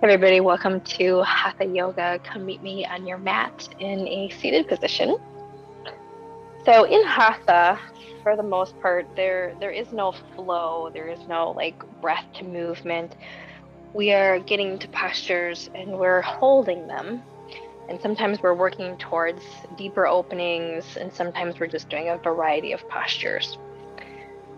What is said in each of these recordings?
Everybody, welcome to Hatha Yoga. Come meet me on your mat in a seated position. So in Hatha, for the most part, there is no flow, there is no like breath to movement. We are getting into postures and we're holding them. And sometimes we're working towards deeper openings, and sometimes we're just doing a variety of postures.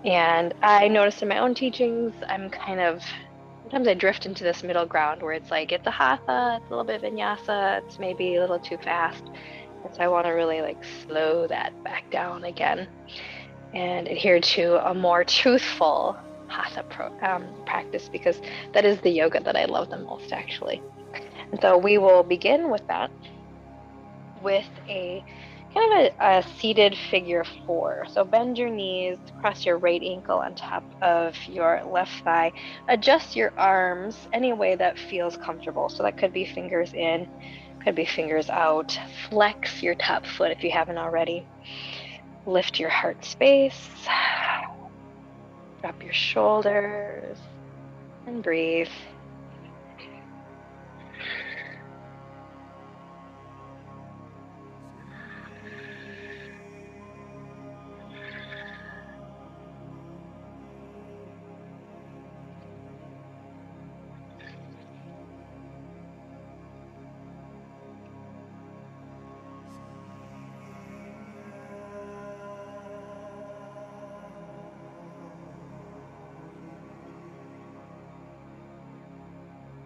And I noticed in my own teachings, sometimes I drift into this middle ground where it's like it's a hatha, it's a little bit of vinyasa, it's maybe a little too fast. And so I want to really like slow that back down again and adhere to a more truthful practice because that is the yoga that I love the most, actually. And so we will begin with that with a kind of a seated figure four. So bend your knees, cross your right ankle on top of your left thigh. Adjust your arms any way that feels comfortable. So that could be fingers in, could be fingers out. Flex your top foot if you haven't already. Lift your heart space. Drop your shoulders and breathe.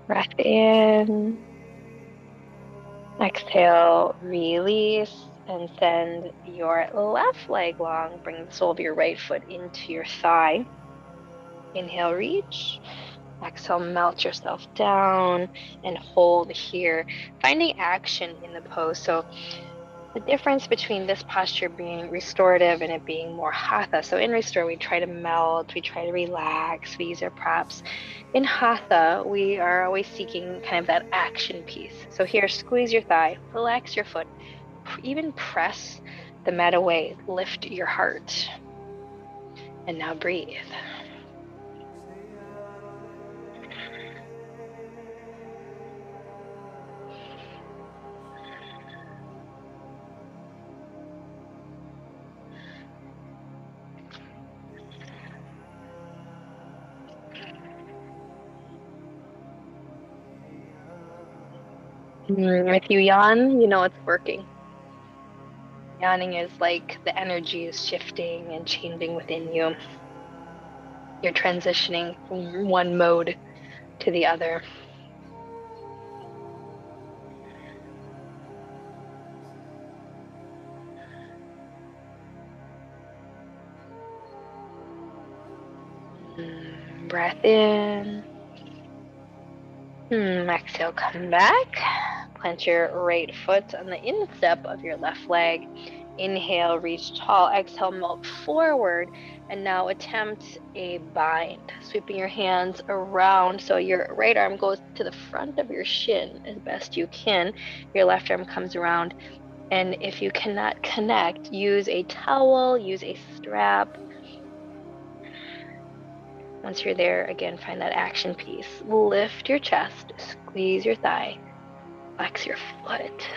Breath in. Exhale, release, and send your left leg long. Bring the sole of your right foot into your thigh. Inhale, reach. Exhale, melt yourself down and hold here, finding action in the pose. So the difference between this posture being restorative and it being more hatha. So in restore, we try to melt, we try to relax, we use our props. In hatha, we are always seeking kind of that action piece. So here, squeeze your thigh, relax your foot, even press the mat away, lift your heart. And now breathe. If you yawn, you know it's working. Yawning is like the energy is shifting and changing within you. You're transitioning from one mode to the other. Breath in. Exhale, come back. Plant your right foot on the instep of your left leg. Inhale, reach tall. Exhale, melt forward. And now attempt a bind, sweeping your hands around. So your right arm goes to the front of your shin as best you can. Your left arm comes around. And if you cannot connect, use a towel, use a strap. Once you're there, again, find that action piece. Lift your chest, squeeze your thigh, flex your foot.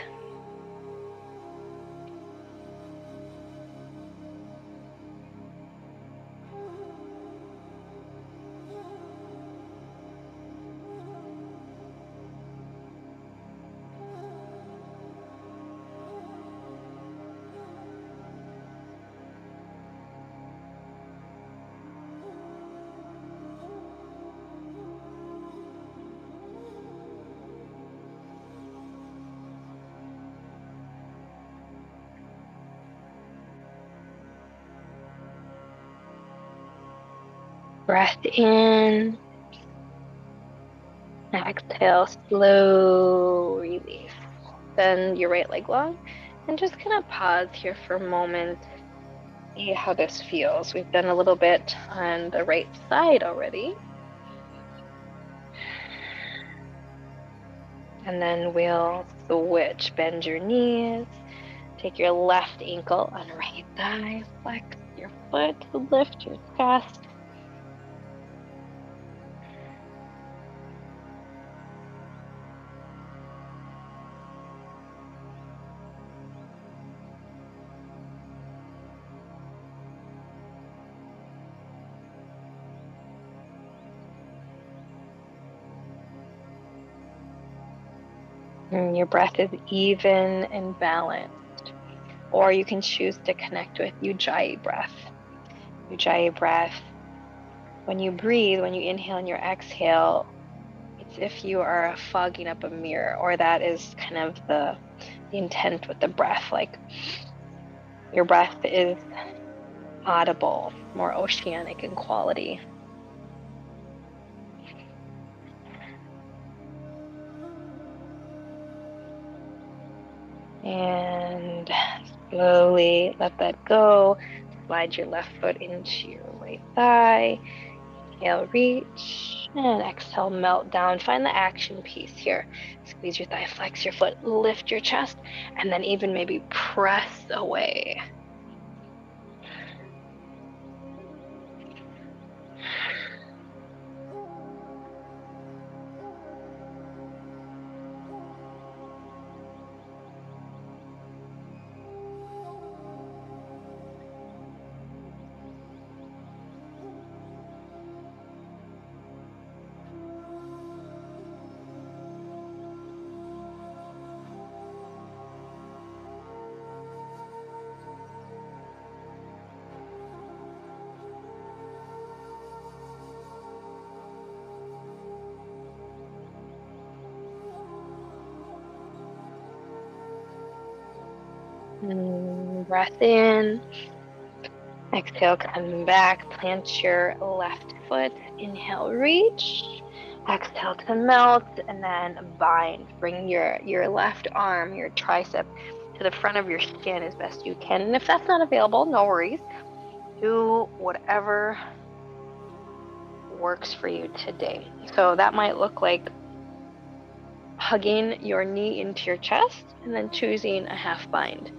Breath in. Exhale, slow release. Bend your right leg long and just kind of pause here for a moment. See how this feels. We've done a little bit on the right side already. And then we'll switch. Bend your knees. Take your left ankle on right thigh. Flex your foot. Lift your chest. And your breath is even and balanced. Or you can choose to connect with Ujjayi breath. Ujjayi breath, when you breathe, when you inhale and you exhale, it's if you are fogging up a mirror, or that is kind of the intent with the breath. Like your breath is audible, more oceanic in quality. And slowly let that go. Slide your left foot into your right thigh. Inhale, reach, and exhale, melt down. Find the action piece here. Squeeze your thigh, flex your foot, lift your chest, and then even maybe press away. Breath in. Exhale, come back. Plant your left foot. Inhale, reach. Exhale to melt, and then bind. Bring your left arm, your tricep, to the front of your shin as best you can. And if that's not available, no worries. Do whatever works for you today. So that might look like hugging your knee into your chest and then choosing a half bind.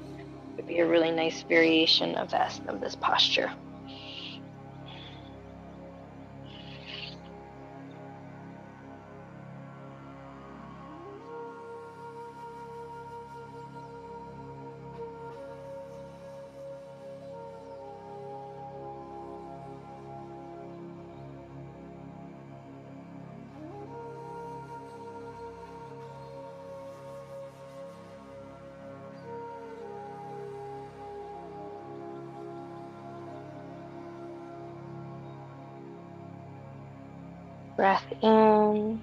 Would be a really nice variation of this posture. Breath in.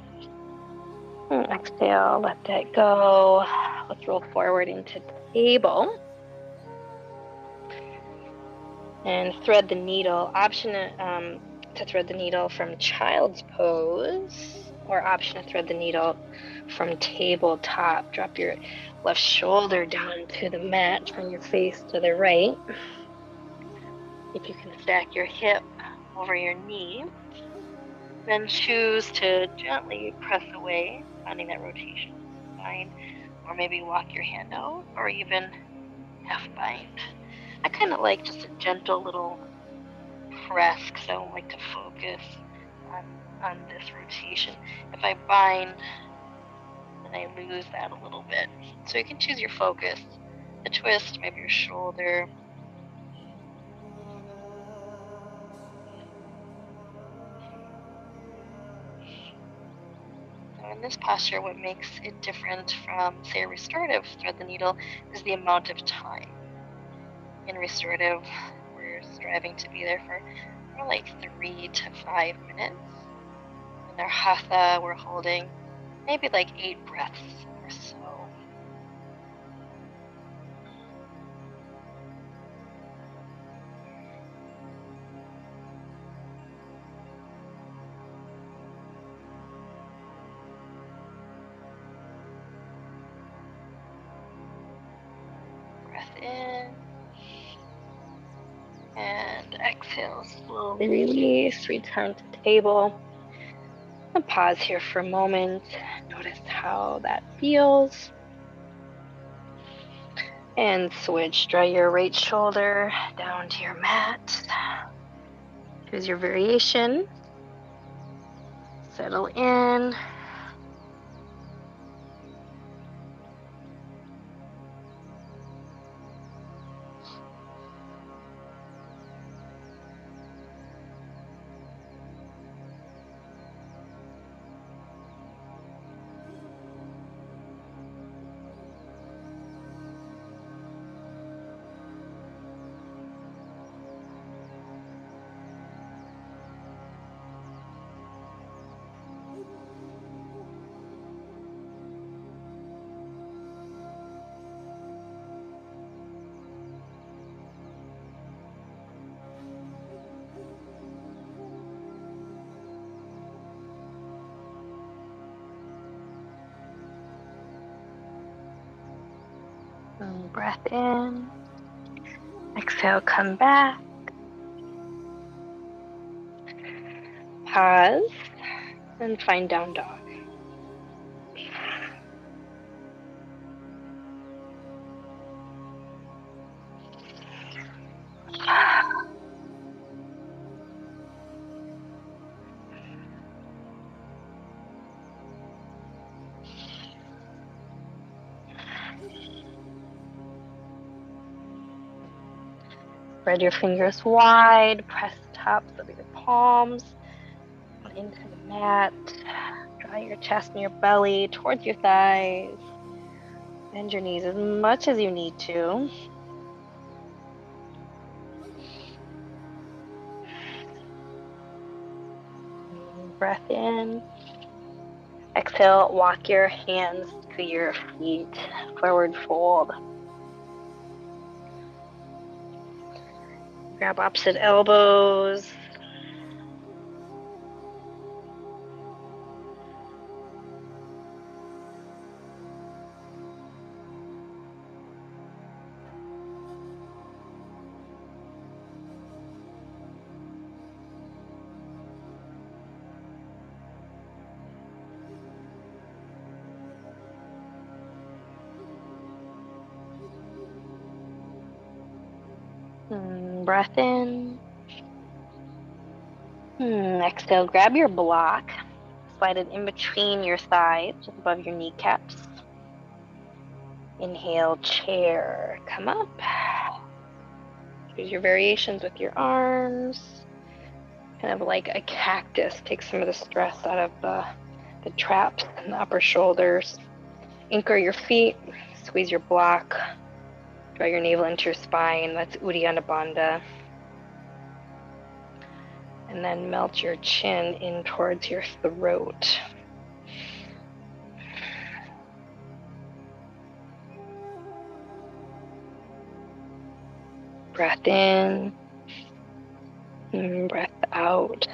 Exhale, let that go. Let's roll forward into table and thread the needle. Option to thread the needle from child's pose, or option to thread the needle from tabletop. Drop your left shoulder down to the mat, turn your face to the right. If you can stack your hip over your knee, then choose to gently press away, finding that rotation of the spine, or maybe walk your hand out, or even half bind. I kind of like just a gentle little press because I don't like to focus on this rotation. If I bind, then I lose that a little bit. So you can choose your focus, a twist, maybe your shoulder. So in this posture, what makes it different from, say, a restorative thread the needle is the amount of time. In restorative, we're striving to be there for more like 3 to 5 minutes. In our Hatha, we're holding maybe like 8 breaths or so. Breath in and exhale, slowly release, return to table. And pause here for a moment. Notice how that feels. And switch. Draw your right shoulder down to your mat. Here's your variation. Settle in. And breath in. Exhale, come back. Pause and find down dog. Spread your fingers wide, press the tops of your palms into the mat. Draw your chest and your belly towards your thighs. Bend your knees as much as you need to. Breath in. Exhale, walk your hands to your feet, forward fold. Grab opposite elbows. Breath in. Exhale, grab your block. Slide it in between your thighs, just above your kneecaps. Inhale, chair, come up. Use your variations with your arms. Kind of like a cactus. Take some of the stress out of the traps and the upper shoulders. Anchor your feet, squeeze your block. Draw your navel into your spine. That's Uddiyana Bandha. And then melt your chin in towards your throat. Breath in, breath out.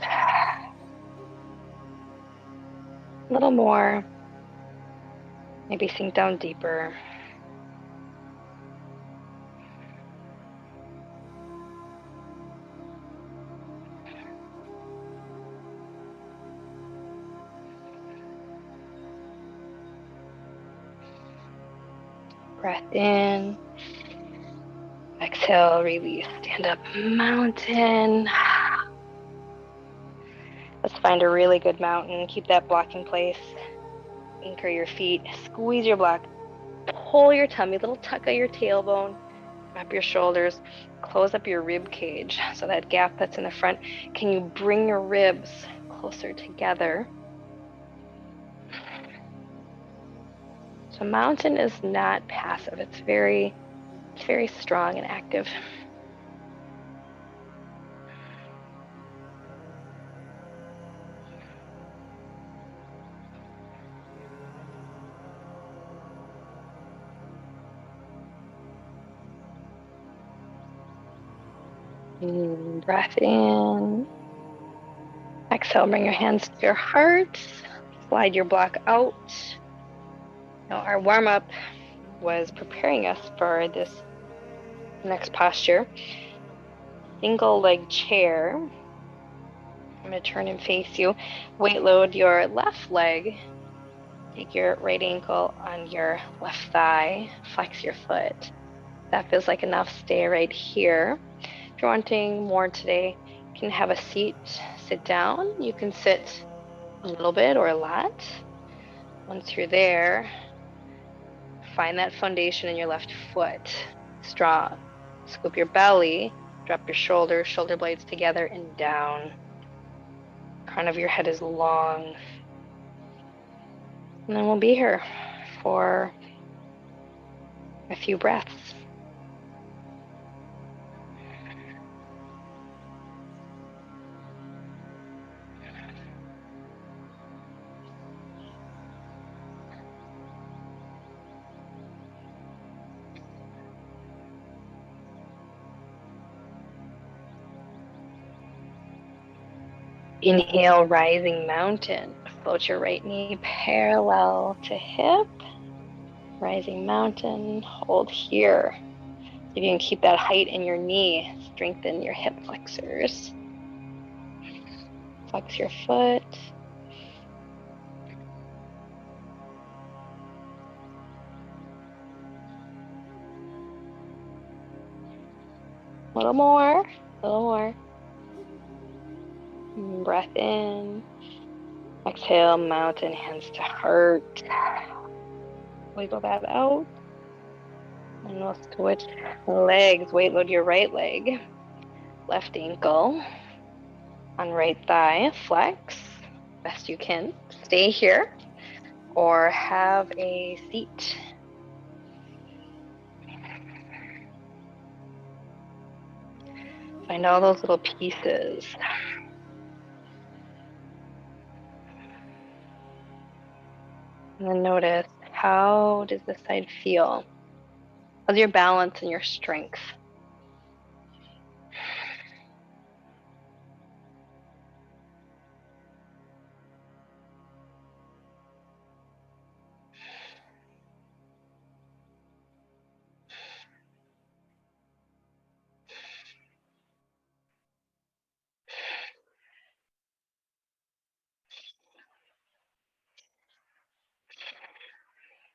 A little more. Maybe sink down deeper. Breath in. Exhale, release. Stand up mountain. Let's find a really good mountain. Keep that block in place. Anchor your feet. Squeeze your block. Pull your tummy. Little tuck of your tailbone. Wrap your shoulders. Close up your rib cage. So that gap that's in the front. Can you bring your ribs closer together? So mountain is not passive. It's very strong and active. Breath in. Exhale, bring your hands to your heart. Slide your block out. Now our warm-up was preparing us for this next posture. Single leg chair. I'm going to turn and face you. Weight load your left leg. Take your right ankle on your left thigh. Flex your foot. That feels like enough. Stay right here. If you're wanting more today, you can have a seat, sit down. You can sit a little bit or a lot. Once you're there, find that foundation in your left foot. Strong. Scoop your belly, drop your shoulders, shoulder blades together and down. Crown of your head is long. And then we'll be here for a few breaths. Inhale, rising mountain. Float your right knee parallel to hip. Rising mountain, hold here. You can keep that height in your knee, strengthen your hip flexors. Flex your foot. A little more, a little more. Breath in. Exhale, mountain, hands to heart. Wiggle that out. And we'll switch legs. Weight load your right leg. Left ankle on right thigh. Flex best you can. Stay here or have a seat. Find all those little pieces. And then notice, how does this side feel? How's your balance and your strength?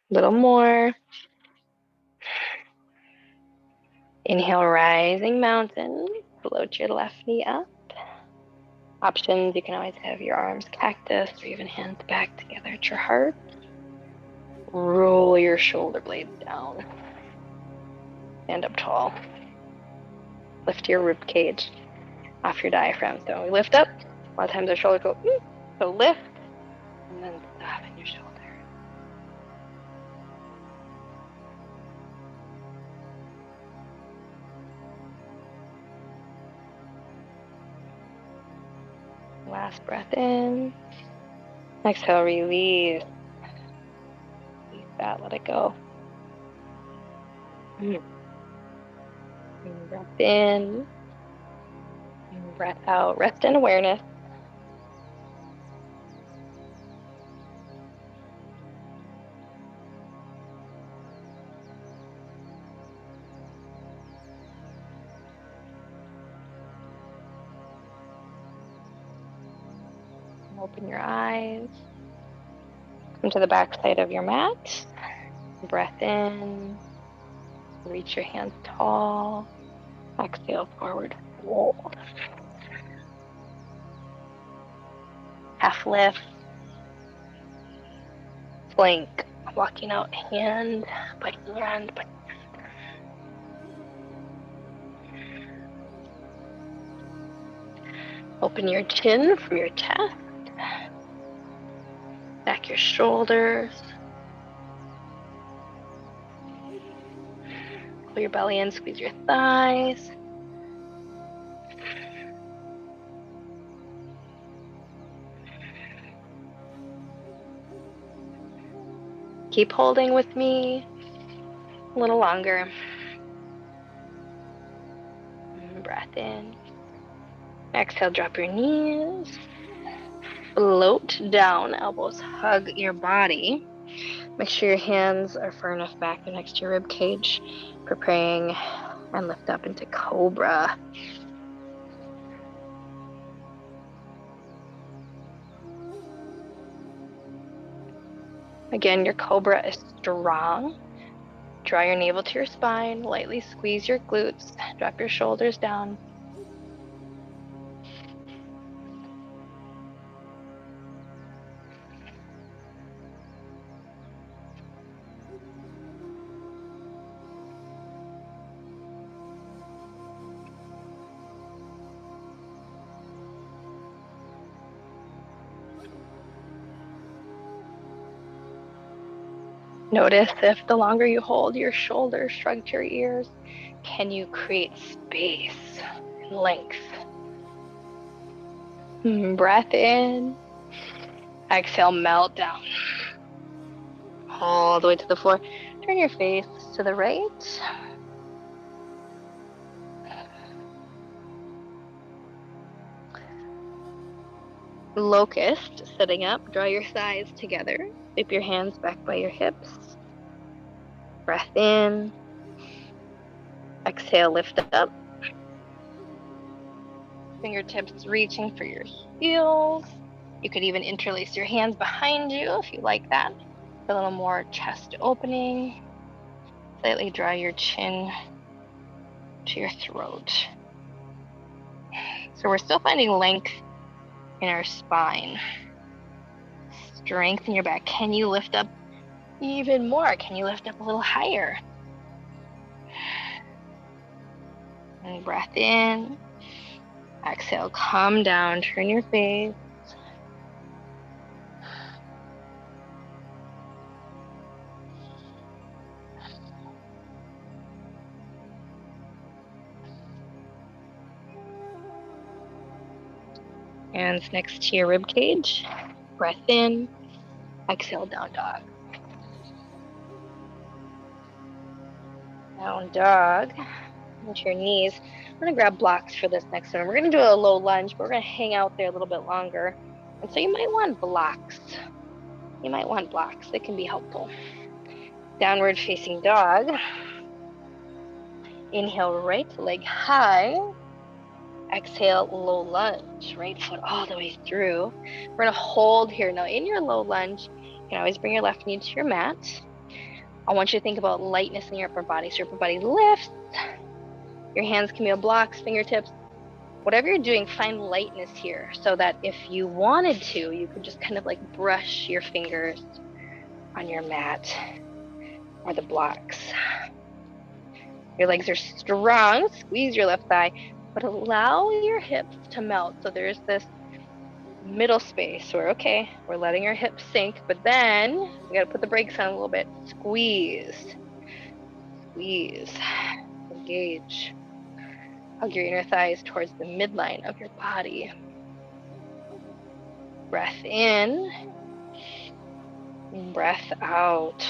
A little more. Inhale, rising mountain. Float your left knee up. Options, you can always have your arms cactus or even hands back together at your heart. Roll your shoulder blades down. Stand up tall. Lift your rib cage off your diaphragm. So we lift up. A lot of times our shoulders go, so lift and then soften your shoulder. Last breath in. Exhale, release. Release that, let it go. Breath in. Breath out. Rest in awareness. Open your eyes. Come to the back side of your mat. Breath in. Reach your hands tall. Exhale, forward fold. Half lift. Plank. Walking out hand by hand. Open your chin from your chest. Back your shoulders. Pull your belly in, squeeze your thighs. Keep holding with me a little longer. Breath in. Exhale, drop your knees. Float down, elbows hug your body. Make sure your hands are far enough back next to your rib cage. Preparing and lift up into cobra. Again, your cobra is strong. Draw your navel to your spine, lightly squeeze your glutes, drop your shoulders down. Notice if the longer you hold your shoulders, shrug to your ears, can you create space and length? Breath in. Exhale, melt down. All the way to the floor. Turn your face to the right. Locust, sitting up. Draw your thighs together. Sweep your hands back by your hips. Breath in. Exhale, lift up. Fingertips reaching for your heels. You could even interlace your hands behind you if you like that. A little more chest opening. Slightly draw your chin to your throat. So we're still finding length in our spine. Strength in your back. Can you lift up even more? Can you lift up a little higher? And breath in. Exhale, come down, turn your face. Hands next to your rib cage. Breath in. Exhale, down dog. Down dog. Into your knees. We're going to grab blocks for this next one. We're going to do a low lunge, but we're going to hang out there a little bit longer. And so you might want blocks. You might want blocks. They can be helpful. Downward facing dog. Inhale, right leg high. Exhale, low lunge. Right foot all the way through. We're going to hold here. Now, in your low lunge, you can always bring your left knee to your mat. I want you to think about lightness in your upper body. So your upper body lifts. Your hands can be on blocks, fingertips. Whatever you're doing, find lightness here so that if you wanted to, you could just kind of like brush your fingers on your mat or the blocks. Your legs are strong. Squeeze your left thigh, but allow your hips to melt. So there's this middle space where, okay, we're letting our hips sink, but then we got to put the brakes on a little bit. Squeeze, squeeze, engage. Hug your inner thighs towards the midline of your body. Breath in, breath out.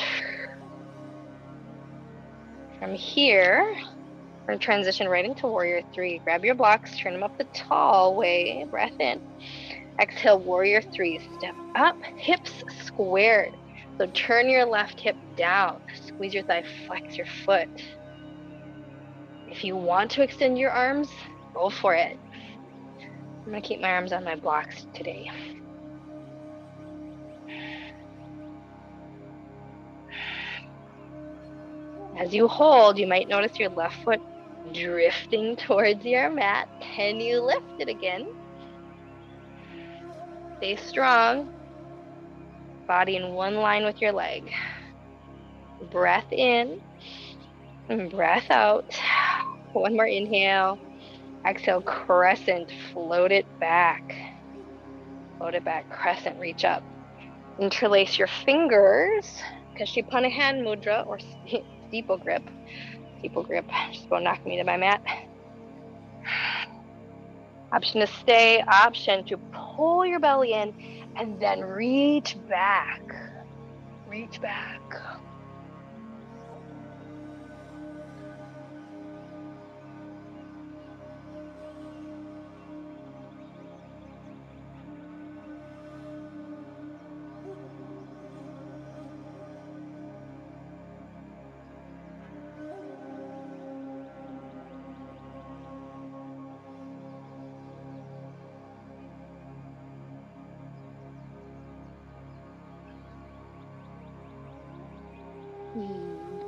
From here, we're going to transition right into Warrior 3. Grab your blocks, turn them up the tall way. Breath in. Exhale, Warrior 3. Step up, hips squared. So turn your left hip down. Squeeze your thigh, flex your foot. If you want to extend your arms, go for it. I'm going to keep my arms on my blocks today. As you hold, you might notice your left foot drifting towards your mat. Can you lift it again? Stay strong. Body in one line with your leg. Breath in and breath out. One more inhale. Exhale, crescent. Float it back. Float it back. Crescent, reach up. Interlace your fingers. Kashipana hand mudra or steeple grip. Steeple grip. Just about knock me to my mat. Option to stay. Option to pull your belly in and then reach back. Reach back.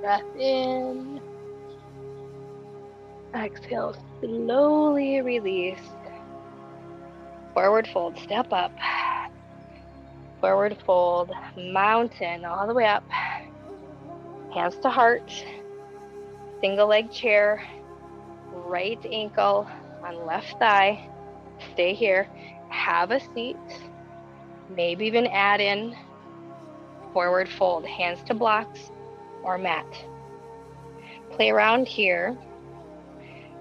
Breath in. Exhale, slowly release. Forward fold, step up. Forward fold, mountain, all the way up. Hands to heart. Single leg chair. Right ankle on left thigh. Stay here. Have a seat. Maybe even add in forward fold, hands to blocks or mat. Play around here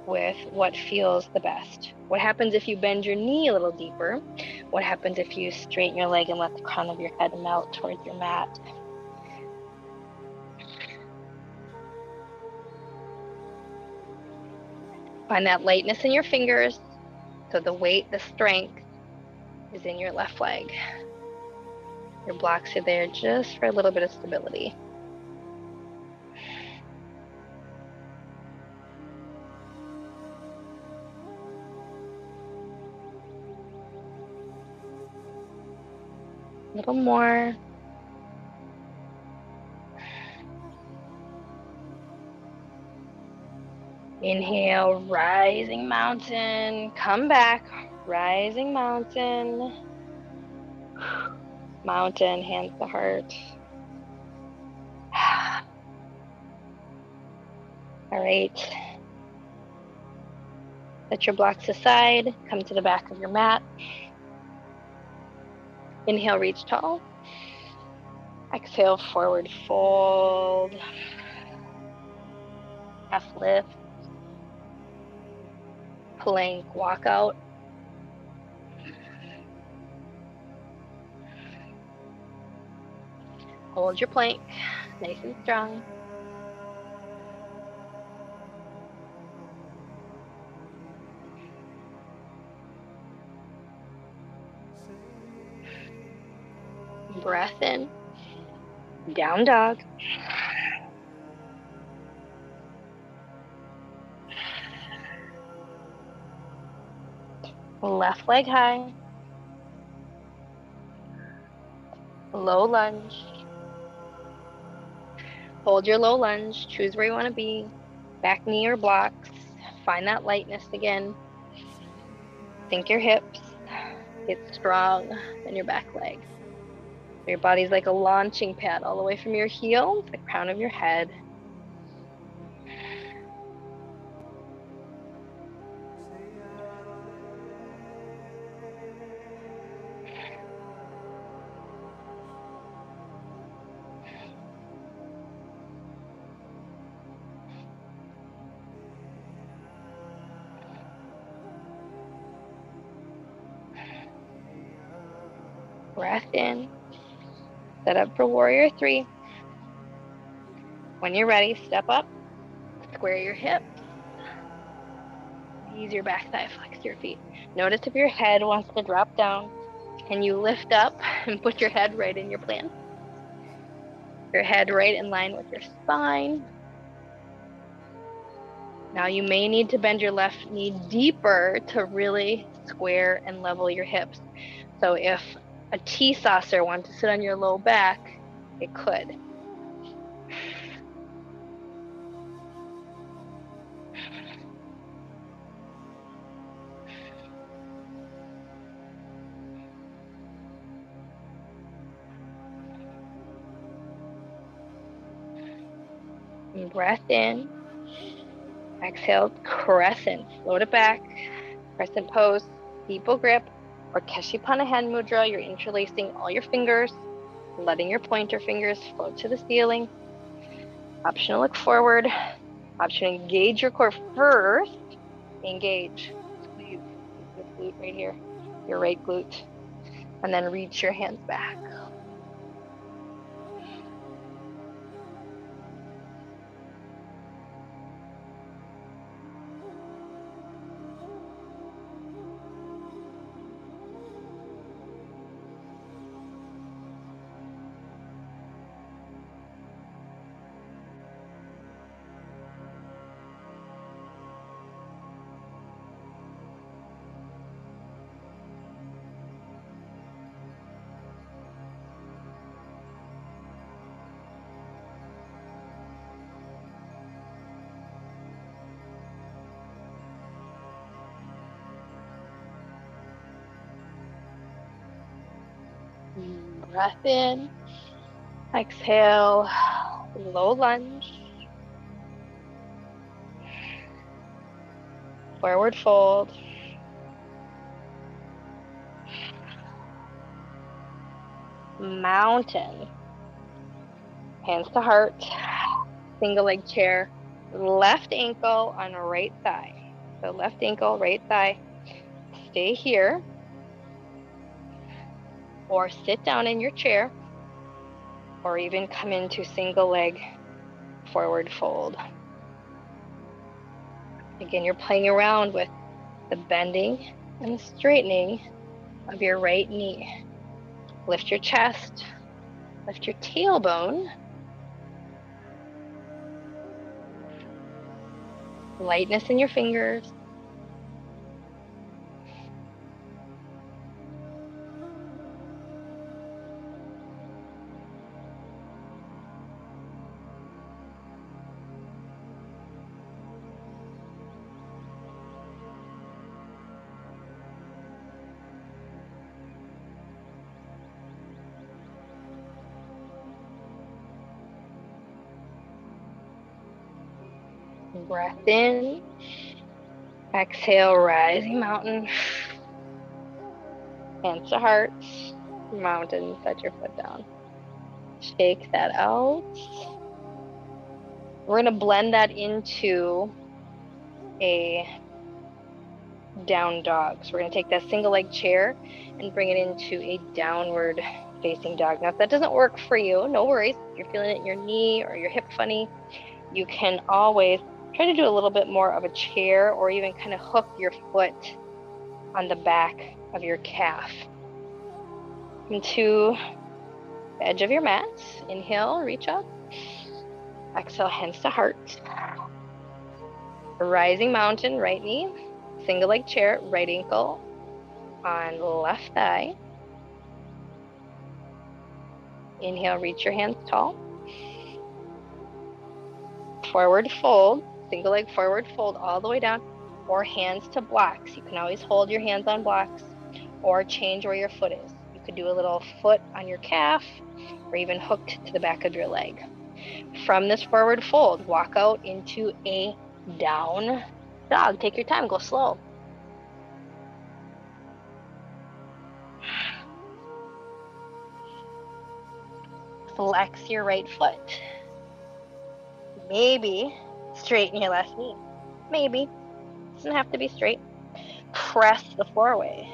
with what feels the best. What happens if you bend your knee a little deeper? What happens if you straighten your leg and let the crown of your head melt towards your mat? Find that lightness in your fingers so the weight, the strength is in your left leg. Your blocks are there just for a little bit of stability. little more. Inhale, rising mountain. Come back, rising mountain. Mountain, hands to heart. All right. Set your blocks aside. Come to the back of your mat. Inhale, reach tall. Exhale, forward fold. Half lift. Plank, walk out. Hold your plank, nice and strong. Breath in, down dog. Left leg high. Low lunge. Hold your low lunge, choose where you want to be. Back knee or blocks. Find that lightness again. Sink your hips. Get strong in your back leg. Your body's like a launching pad all the way from your heel to the crown of your head. Breath in. Set up for warrior 3. When you're ready, step up, square your hips. Ease your back thigh, flex your feet. Notice if your head wants to drop down. Can you lift up and put your head right in your plank? Your head right in line with your spine. Now you may need to bend your left knee deeper to really square and level your hips. So if a tea saucer wanted to sit on your low back, it could. And breath in. Exhale, crescent. Float it back. Crescent pose, people grip, or Keshipana hand mudra. You're interlacing all your fingers, letting your pointer fingers float to the ceiling. Option to look forward. Option to engage your core first. Engage. Squeeze this glute right here, your right glute. And then reach your hands back. Breath in. Exhale, low lunge. Forward fold. Mountain. Hands to heart. Single leg chair. Left ankle on right thigh. So left ankle, right thigh. Stay here. Or sit down in your chair. Or even come into single leg forward fold. Again, you're playing around with the bending and the straightening of your right knee. Lift your chest, lift your tailbone. Lightness in your fingers. Breath in. Exhale, rising mountain. Hands to heart. Mountain, set your foot down. Shake that out. We're going to blend that into a down dog. So we're going to take that single leg chair and bring it into a downward facing dog. Now, if that doesn't work for you, no worries. If you're feeling it in your knee or your hip funny, you can always try to do a little bit more of a chair or even kind of hook your foot on the back of your calf. Into the edge of your mat. Inhale, reach up. Exhale, hands to heart. Rising mountain, right knee. Single leg chair, right ankle on left thigh. Inhale, reach your hands tall. Forward fold, single leg forward fold all the way down, or hands to blocks. You can always hold your hands on blocks or change where your foot is. You could do a little foot on your calf or even hooked to the back of your leg. From this forward fold, walk out into a down dog. Take your time, go slow. Flex your right foot. Maybe straighten your left knee. Maybe. Doesn't have to be straight. Press the four-way.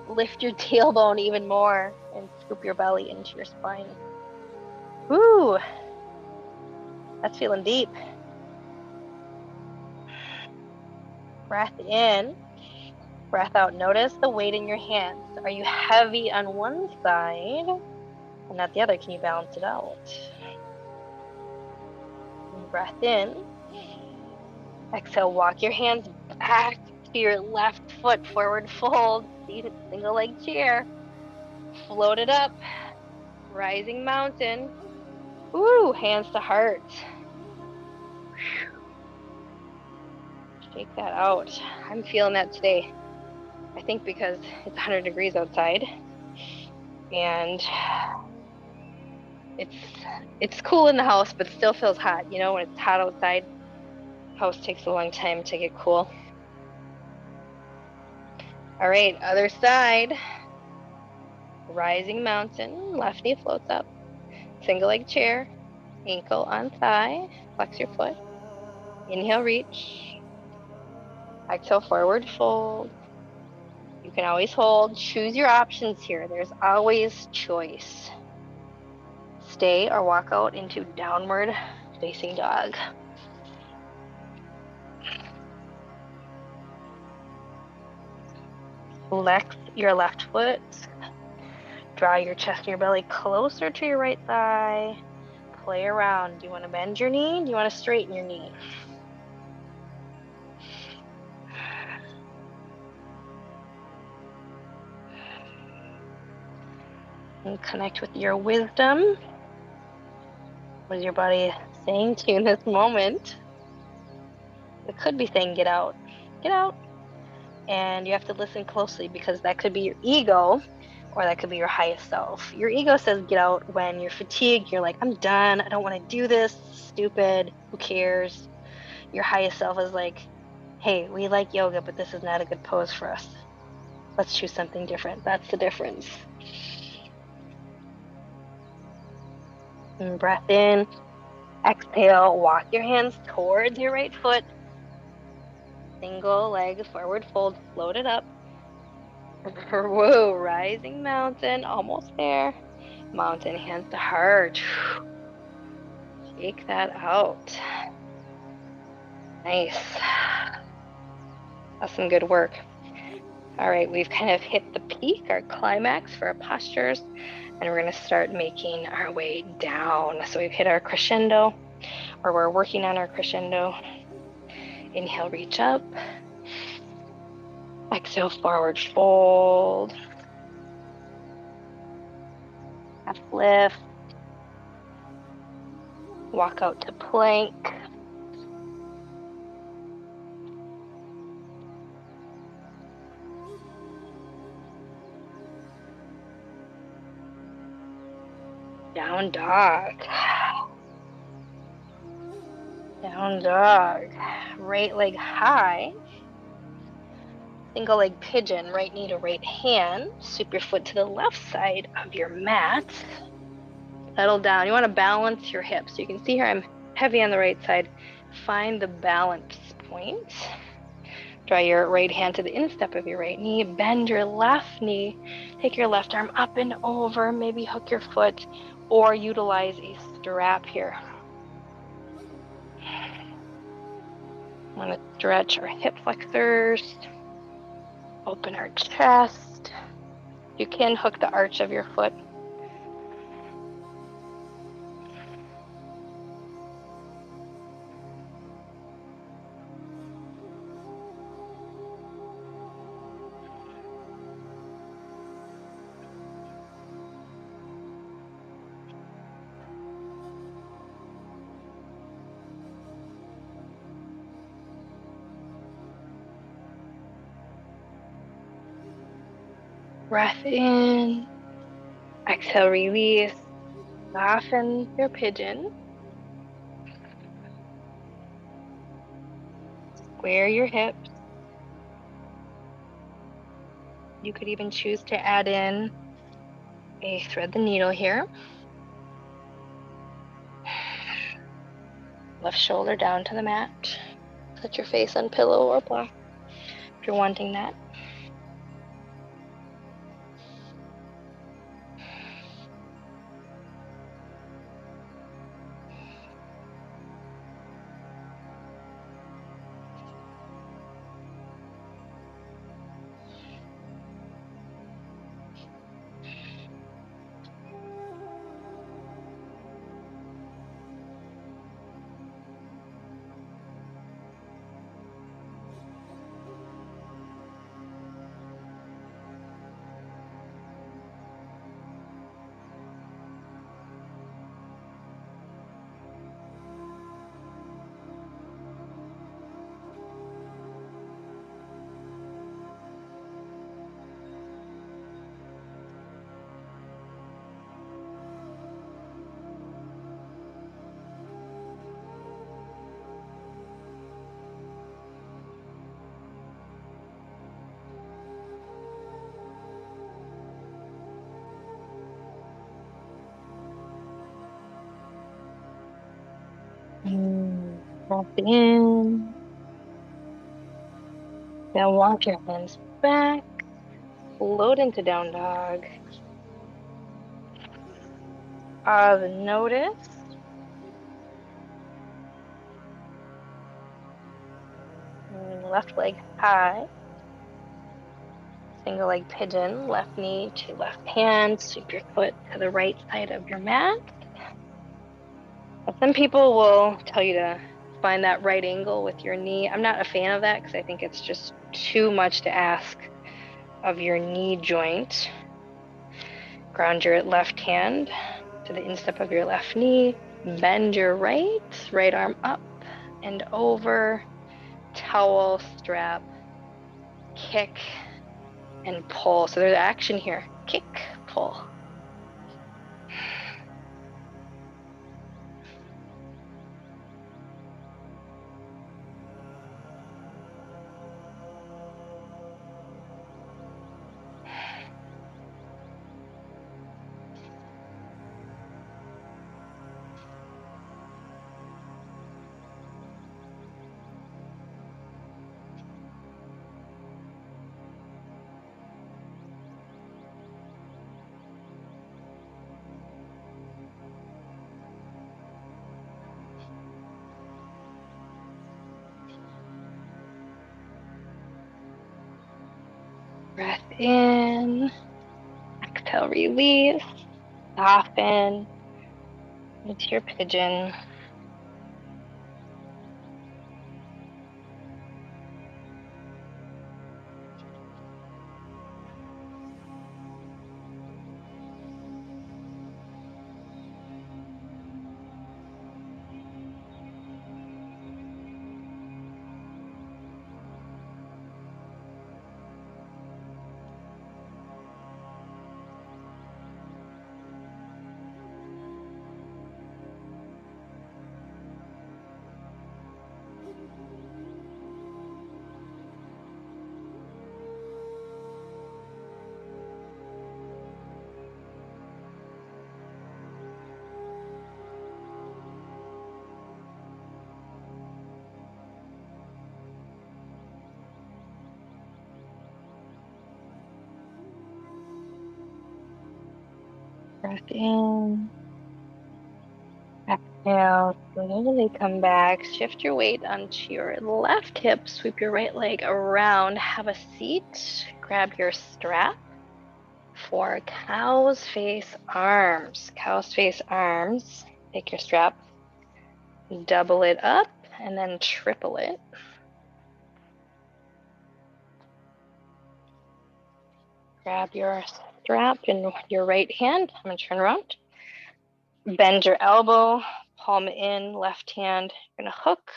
Lift your tailbone even more and scoop your belly into your spine. Woo! That's feeling deep. Breath in, breath out. Notice the weight in your hands. Are you heavy on one side and not the other? Can you balance it out? And breath in. Exhale, walk your hands back to your left foot, forward fold, single leg chair. Float it up, rising mountain. Woo, hands to heart. Shake that out. I'm feeling that today. I think because it's 100 degrees outside and it's cool in the house, but still feels hot. You know, when it's hot outside, house takes a long time to get cool. All right, other side. Rising mountain, left knee floats up. Single leg chair, ankle on thigh, flex your foot. Inhale, reach. Exhale, forward fold. You can always hold. Choose your options here. There's always choice. Stay or walk out into downward facing dog. Flex your left foot. Draw your chest and your belly closer to your right thigh. Play around. Do you want to bend your knee? Do you want to straighten your knee? And connect with your wisdom. What is your body saying to you in this moment? It could be saying, get out. Get out. And you have to listen closely because that could be your ego or that could be your highest self. Your ego says get out when you're fatigued. You're like, I'm done. I don't want to do this. Stupid. Who cares? Your highest self is like, hey, we like yoga, but this is not a good pose for us. Let's choose something different. That's the difference. And breath in. Exhale. Walk your hands towards your right foot. Single leg forward fold. Float it up. Whoa, rising mountain, almost there. Mountain, hands to heart. Shake that out. Nice. That's some good work. All right, we've kind of hit the peak, our climax for our postures, and we're going to start making our way down. So we've hit our crescendo, or we're working on our crescendo. Inhale, reach up. Exhale, forward fold. Half lift. Walk out to plank. Down dog. Down dog. Right leg high. Single leg pigeon, right knee to right hand. Sweep your foot to the left side of your mat. Settle down. You want to balance your hips. You can see here I'm heavy on the right side. Find the balance point. Draw your right hand to the instep of your right knee. Bend your left knee. Take your left arm up and over. Maybe hook your foot or utilize a strap here. I want to stretch our hip flexors. Open our chest. You can hook the arch of your foot. Breath in. Exhale, release. Soften your pigeon. Square your hips. You could even choose to add in a thread the needle here. Left shoulder down to the mat. Put your face on pillow or block if you're wanting that. Breath in. Now walk your hands back. Float into down dog. Notice. Left leg high. Single leg pigeon. Left knee to left hand. Sweep your foot to the right side of your mat. Some people will tell you to find that right angle with your knee. I'm not a fan of that because I think it's just too much to ask of your knee joint. Ground your left hand to the instep of your left knee. Bend your right arm up and over. Towel, strap, kick, and pull. So there's action here. Kick, pull. Breath in. Exhale, release. Soften into your pigeon. Breath in. Exhale, slowly come back. Shift your weight onto your left hip. Sweep your right leg around. Have a seat. Grab your strap for cow's face arms. Cow's face arms. Take your strap, double it up, and then triple it. Grab your strap in your right hand. I'm going to turn around. Bend your elbow, palm in, left hand. You're going to hook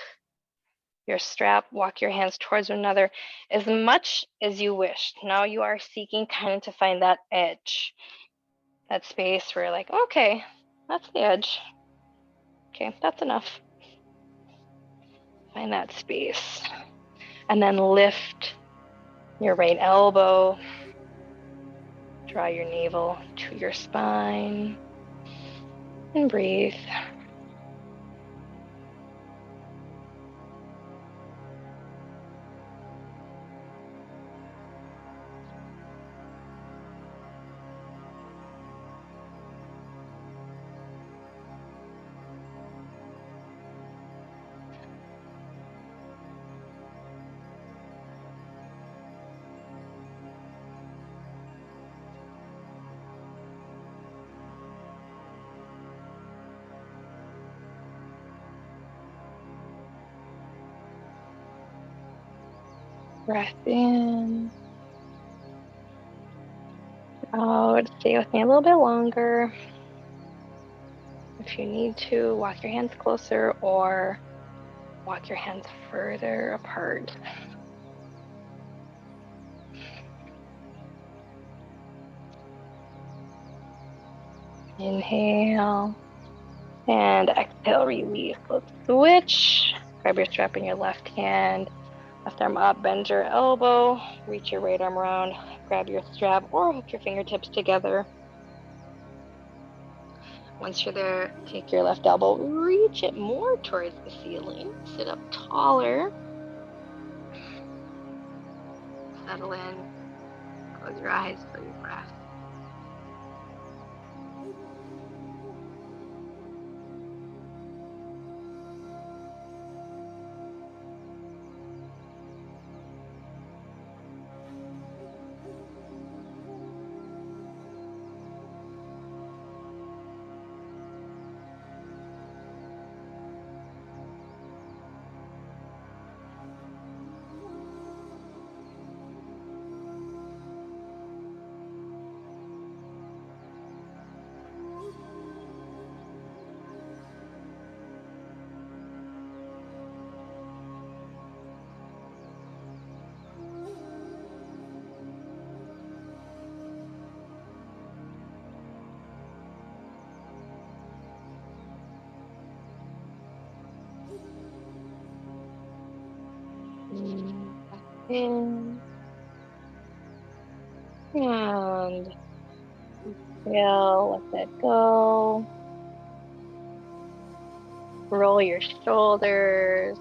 your strap, walk your hands towards one another as much as you wish. Now you are seeking kind of to find that edge, that space where you're like, okay, that's the edge. Okay, that's enough. Find that space. And then lift your right elbow. Draw your navel to your spine. And breathe. Breath in. Out. Stay with me a little bit longer. If you need to, walk your hands closer or walk your hands further apart. Inhale and exhale, release. Let's switch. Grab your strap in your left hand. Left arm up, bend your elbow, reach your right arm around, grab your strap or hook your fingertips together. Once you're there, take your left elbow, reach it more towards the ceiling, sit up taller, settle in, close your eyes, feel your breath. In and exhale, let that go. Roll your shoulders.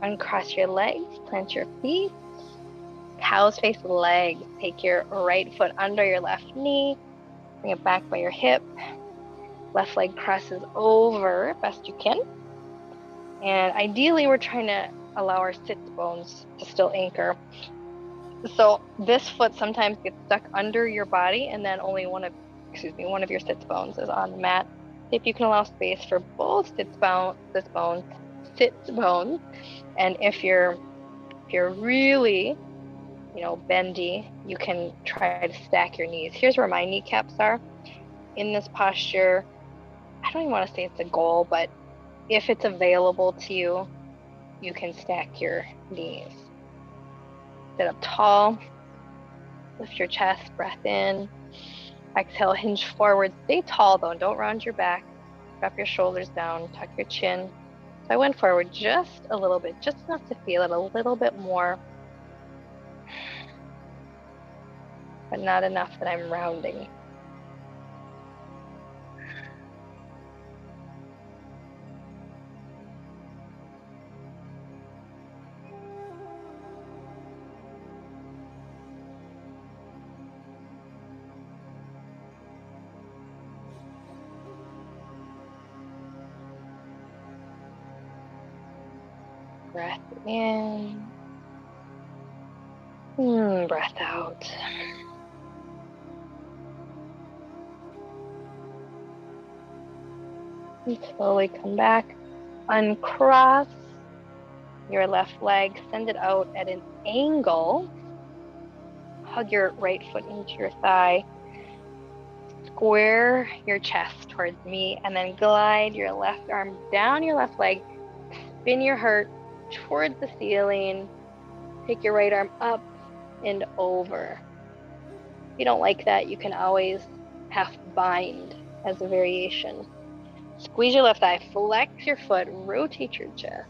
Uncross your legs, plant your feet. Cow's face legs. Take your right foot under your left knee. Bring it back by your hip. Left leg presses over best you can. And ideally, we're trying to allow our sit bones to still anchor. So this foot sometimes gets stuck under your body, and then only one of your sits bones is on the mat. If you can allow space for both sits bones, and if you're really, bendy, you can try to stack your knees. Here's where my kneecaps are. In this posture, I don't even want to say it's a goal, but if it's available to you, you can stack your knees. Sit up tall, lift your chest, breath in. Exhale, hinge forward. Stay tall though, don't round your back. Drop your shoulders down, tuck your chin. So I went forward just a little bit, just enough to feel it a little bit more, but not enough that I'm rounding. Breath in. Breath out. And slowly come back. Uncross your left leg. Send it out at an angle. Hug your right foot into your thigh. Square your chest towards me and then glide your left arm down your left leg. Spin your heart towards the ceiling. Take your right arm up and over. If you don't like that, you can always half bind as a variation. Squeeze your left thigh, flex your foot, rotate your chest.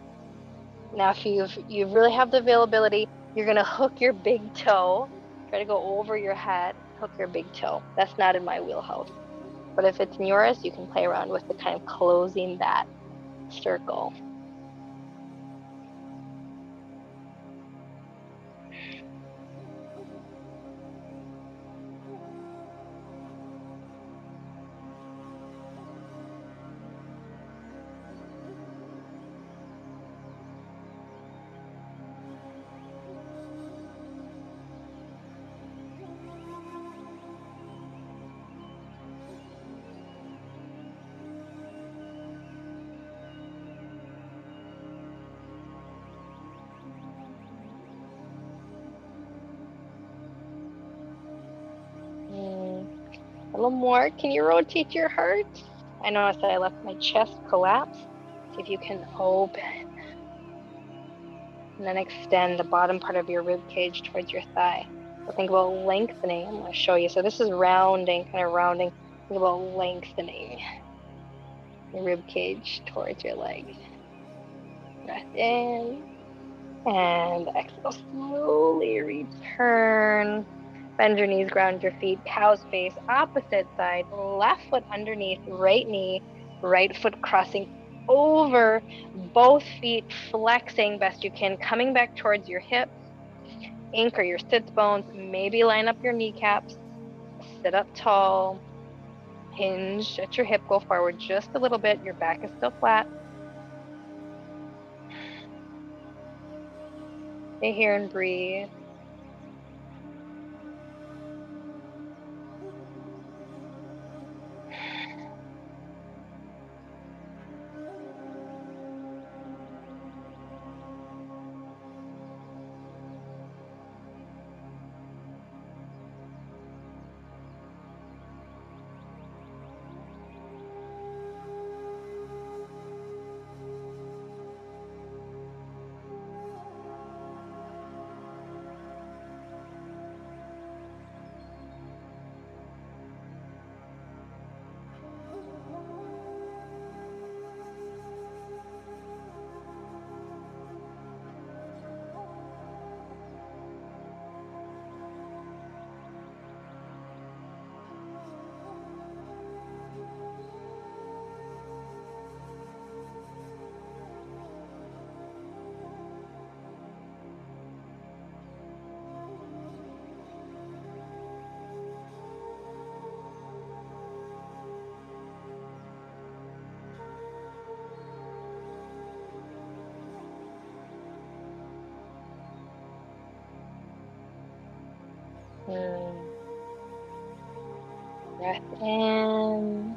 Now, if you really have the availability, you're gonna hook your big toe. Try to go over your head, hook your big toe. That's not in my wheelhouse. But if it's in yours, you can play around with the kind of closing that circle. A little more. Can you rotate your heart? I noticed that I left my chest collapse. See if you can open. And then extend the bottom part of your rib cage towards your thigh. So think about lengthening. I'm going to show you. So this is rounding, kind of rounding. Think about lengthening your rib cage towards your leg. Breath in and exhale. Slowly return. Bend your knees, ground your feet, cow's face, opposite side, left foot underneath, right knee, right foot crossing over, both feet flexing best you can, coming back towards your hips. Anchor your sits bones, maybe line up your kneecaps, sit up tall, hinge at your hip, go forward just a little bit, your back is still flat. Stay here and breathe. Breath in.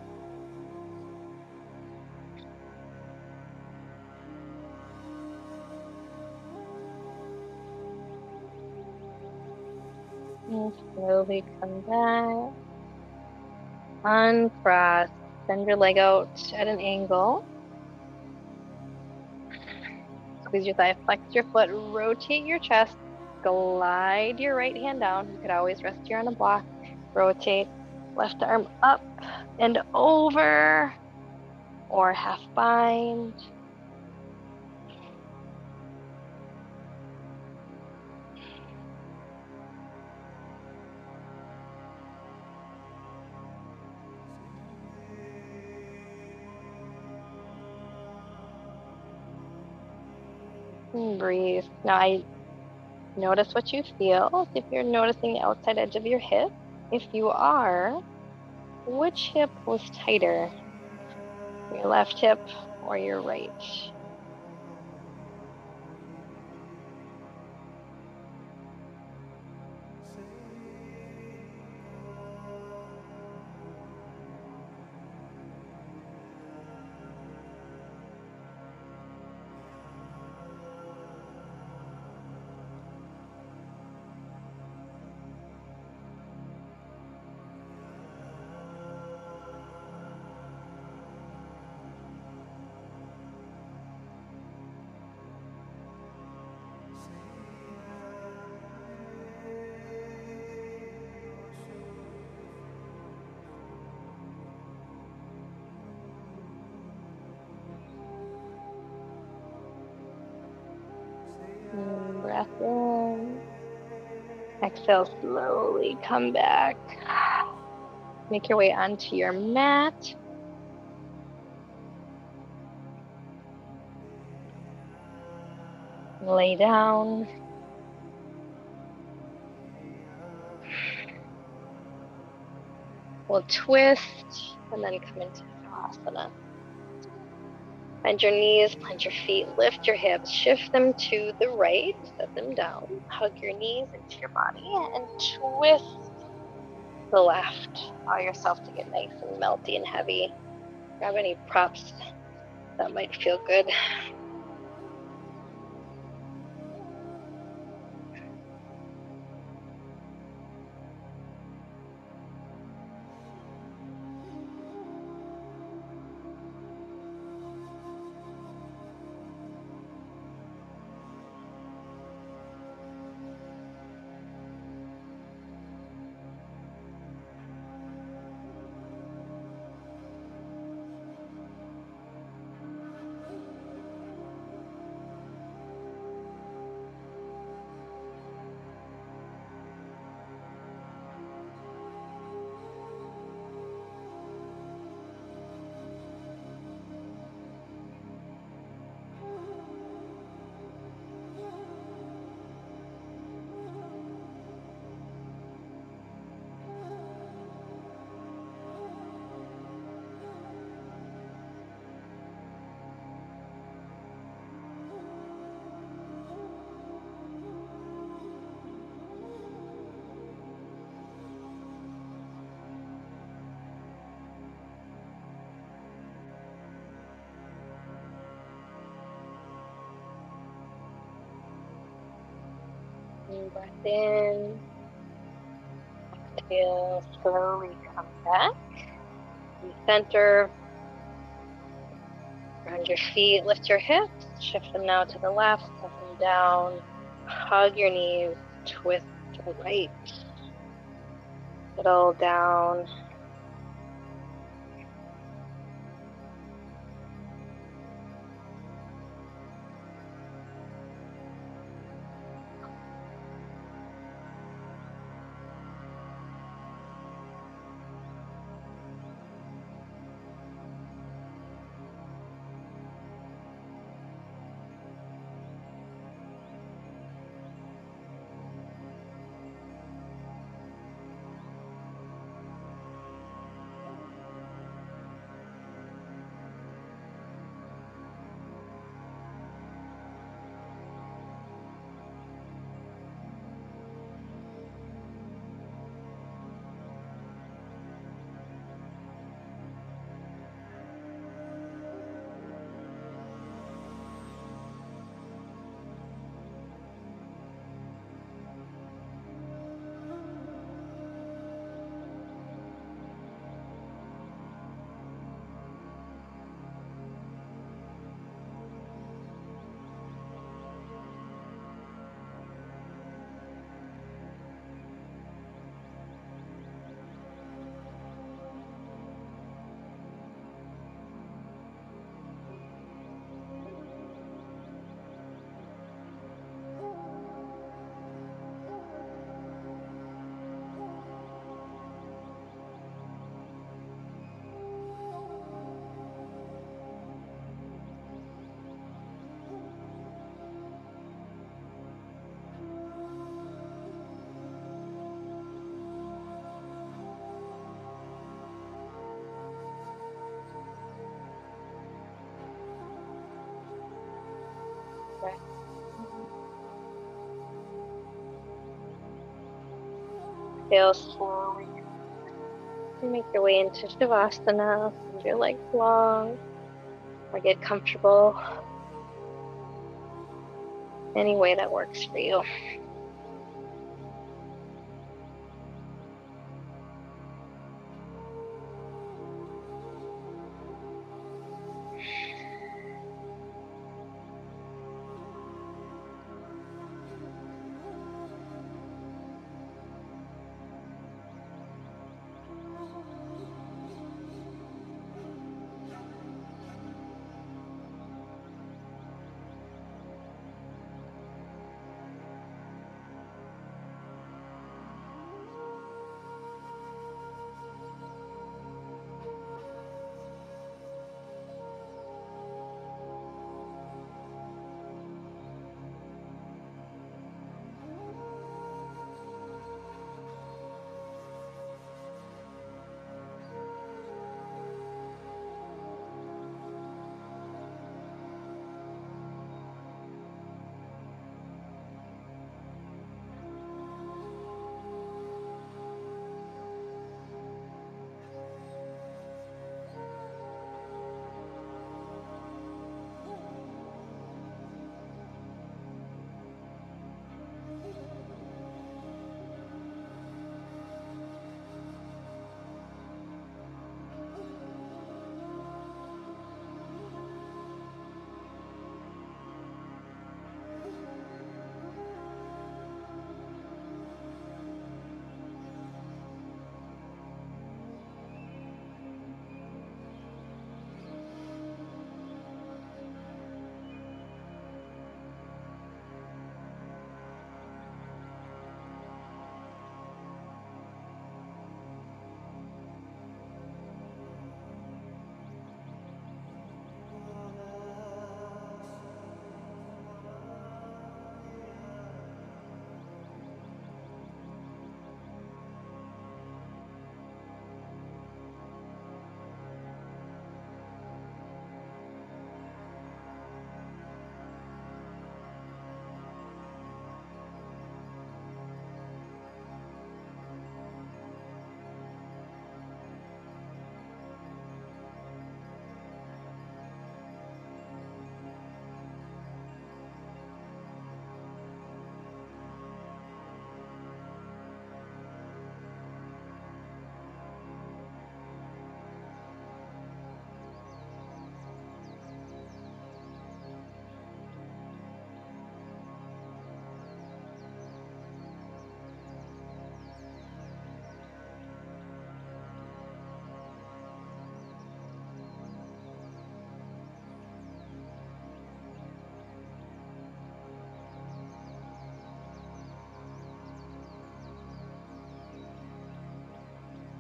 And slowly come back. Uncross. Send your leg out at an angle. Squeeze your thigh, flex your foot, rotate your chest, glide your right hand down. You could always rest here on a block. Rotate, left arm up and over, or half bind. And breathe. Now I notice what you feel. If you're noticing the outside edge of your hip, if you are, which hip was tighter? Your left hip or your right? breath in. Exhale, slowly come back. Make your way onto your mat. Lay down. We'll twist and then come into Shavasana. Bend your knees, plant your feet, lift your hips, shift them to the right, set them down, hug your knees into your body, and twist the left. Allow yourself to get nice and melty and heavy. Grab any props that might feel good. And breath in. Exhale, slowly come back. Recenter. Ground your feet, lift your hips, shift them now to the left, set them down. Hug your knees, twist to the right. Settle down. Breath. Exhale slowly. Make your way into Shavasana. Send your legs long or get comfortable any way that works for you.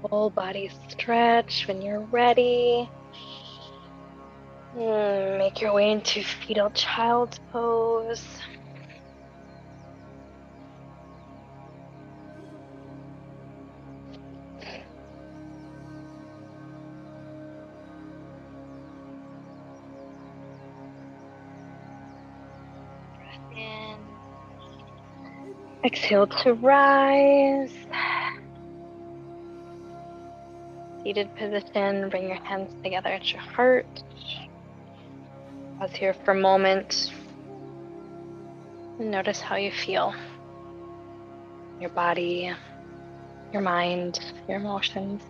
Full body stretch when you're ready. Make your way into fetal child's pose. Breath in. Exhale to rise. Seated position. Bring your hands together at your heart. Pause here for a moment. And notice how you feel. Your body, your mind, your emotions.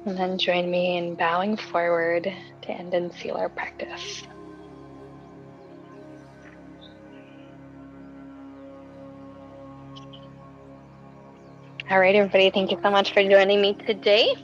And then join me in bowing forward to end and seal our practice. All right, everybody, thank you so much for joining me today.